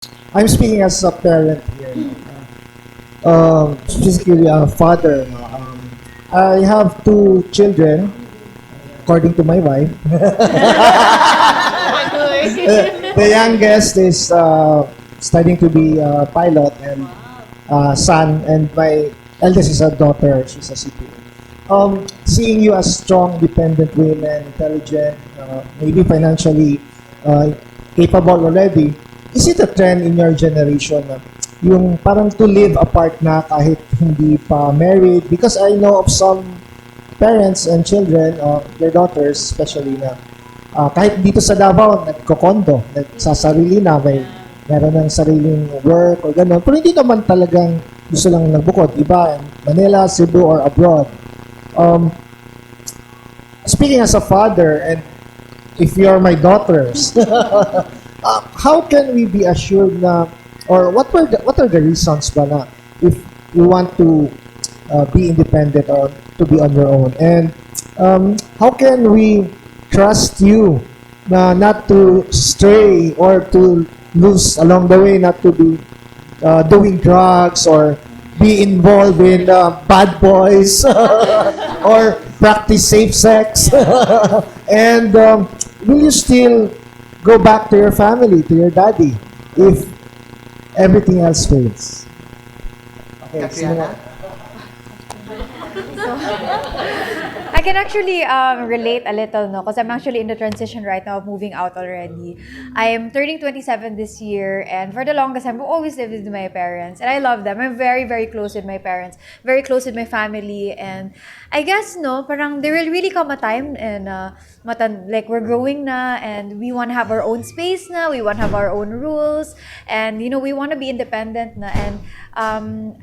I'm speaking as a parent here. Physically a father. I have two children, according to my wife. The youngest is studying to be a pilot and son, and my eldest is a daughter. She's a CPA. Seeing you as strong, dependent women, intelligent, maybe financially capable already, is it a trend in your generation na yung parang to live apart na kahit hindi pa married? Because I know of some parents and children, their daughters especially na kahit dito sa Davao, nagko-condo, nagsasarili na, meron ng sariling work or gano'n. Pero hindi naman talagang gusto lang nagbukod. Iba, Manila, Cebu, or abroad. Speaking as a father, and if you're my daughters, how can we be assured na, or what are the reasons ba na if you want to be independent or to be on your own? And how can we trust you na not to stray or to lose along the way, not to be doing drugs or be involved in bad boys or practice safe sex? And will you still go back to your family, to your daddy, if everything else fails? Okay, Catriana? I can actually relate a little, no, because I'm actually in the transition right now of moving out already. I'm turning 27 this year, and for the longest time, I've always lived with my parents, and I love them. I'm very, very close with my parents, very close with my family, and I guess, no, parang there will really come a time, and like we're growing na, and we want to have our own space na, we want to have our own rules, and we want to be independent na, and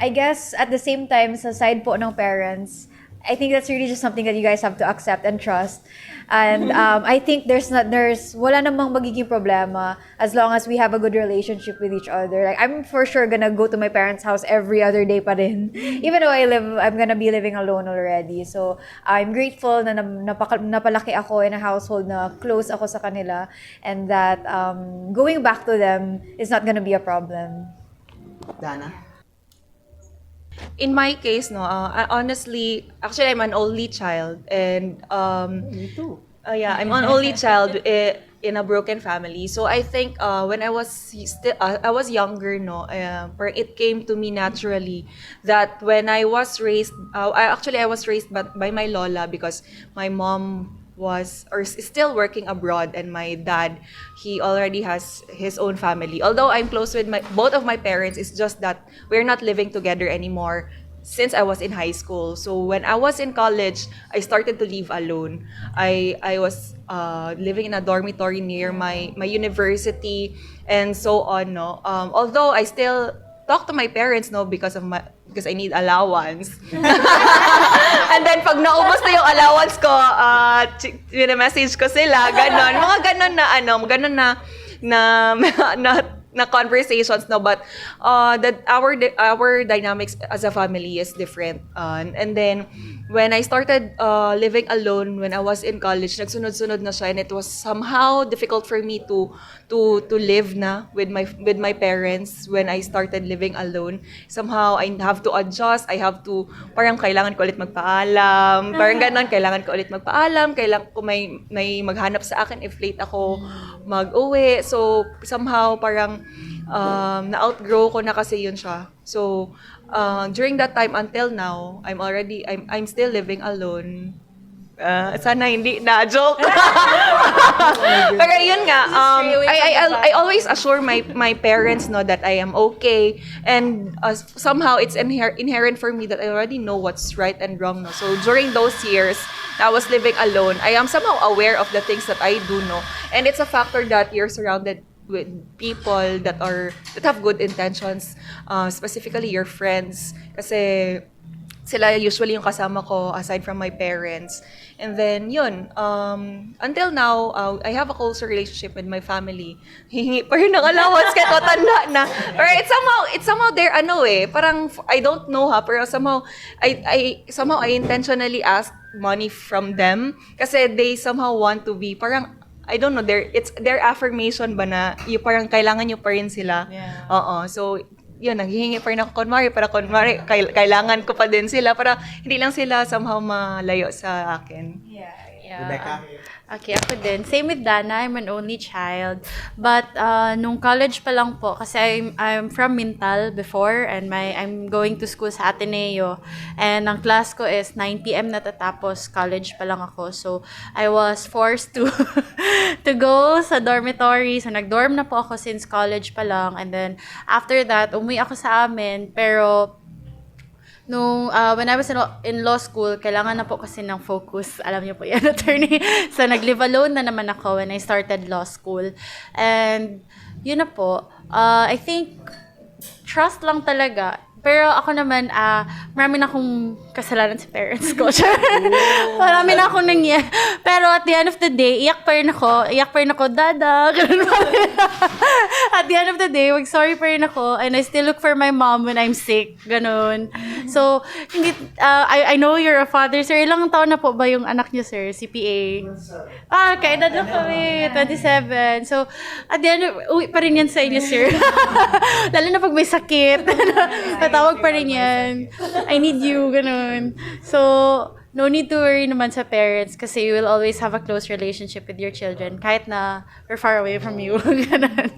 I guess at the same time, sa side po ng parents, I think that's really just something that you guys have to accept and trust. And I think wala namang magiging problema as long as we have a good relationship with each other. Like, I'm for sure gonna go to my parents' house every other day pa rin. Even though I'm gonna be living alone already. So, I'm grateful na napalaki ako in a household na close ako sa kanila, and that going back to them is not gonna be a problem. Dana? In my case, no, honestly, actually, I'm an only child, and Me too. yeah, I'm an only child in a broken family. So I think when I was I was younger, no, it came to me naturally that when I was raised, I was raised by my lola, because my mom was or is still working abroad, and my dad, he already has his own family. Although I'm close with both of my parents, it's just that we're not living together anymore since I was in high school. So when I was in college, I started to live alone. I was living in a dormitory near my university, and so on, no. Although I still talk to my parents, no, because I need allowance. And then pag naubos na yung allowance ko, message ko sila, ganon. Mga ganon na na conversations, no. But that our dynamics as a family is different. And then when I started living alone when I was in college, nagsunod-sunod na siya, and it was somehow difficult for me to live na with my parents when I started living alone. Somehow I have to adjust. I have to parang kailangan ko ulit magpaalam. Parang ganon, kailangan ko ulit magpaalam. Kailangan ko may maghanap sa akin if late ako mag-uwi. So somehow parang na-outgrow ko na kasi yun siya. So during that time until now, I'm still living alone. Sana hindi na joke. Pero yun nga, I always assure my parents, no, that I am okay, and somehow it's inherent for me that I already know what's right and wrong, no. So during those years I was living alone, I am somehow aware of the things that I do know, and it's a factor that you're surrounded with people that have good intentions, specifically your friends, kasi sila usually yung kasama ko aside from my parents. And then yun, until now, I have a closer relationship with my family. Hihingi pa rin ng allowance kahit matanda na. Or it's somehow there, parang I don't know pero somehow I intentionally ask money from them kasi they somehow want to be parang I don't know, it's their affirmation ba na yung parang kailangan nyo pa rin sila. Yeah. Oo. So, yun, naghihingi pa rin ako kunwari, kailangan ko pa din sila para hindi lang sila somehow malayo sa akin. Yeah. Rebecca? Okay, ako din. Same with Dana, I'm an only child. But nung college pa lang po, kasi I'm from Mintal before and I'm going to school sa Ateneo. And ang class ko is 9 p.m. natatapos, college pa lang ako. So, I was forced to to go sa dormitory. So, nag-dorm na po ako since college pa lang. And then, after that, umuwi ako sa amin. Pero, when I was in law school, kailangan na po kasi ng focus. Alam niyo po yan, attorney. So, nag-live alone na naman ako when I started law school. And, yun na po. I think, trust lang talaga. Pero ako naman, marami na akong kasalanan sa parents ko. Marami na akong nangyari. Pero at the end of the day, iyak pa rin ako, dada. Ganun pa rin. At the end of the day, sorry pa rin ako. And I still look for my mom when I'm sick. Ganun. So, hindi, I know you're a father, sir. Ilang taon na po ba yung anak niyo, sir? CPA? Kaedad lang kami. 27. So, at the end, uwi pa rin yan sa inyo, sir. Lalo na pag may sakit. Tatawag pa rin yan. I need you, ganun. So, no need to worry naman sa parents kasi you will always have a close relationship with your children kahit na we're far away from you. Ganun.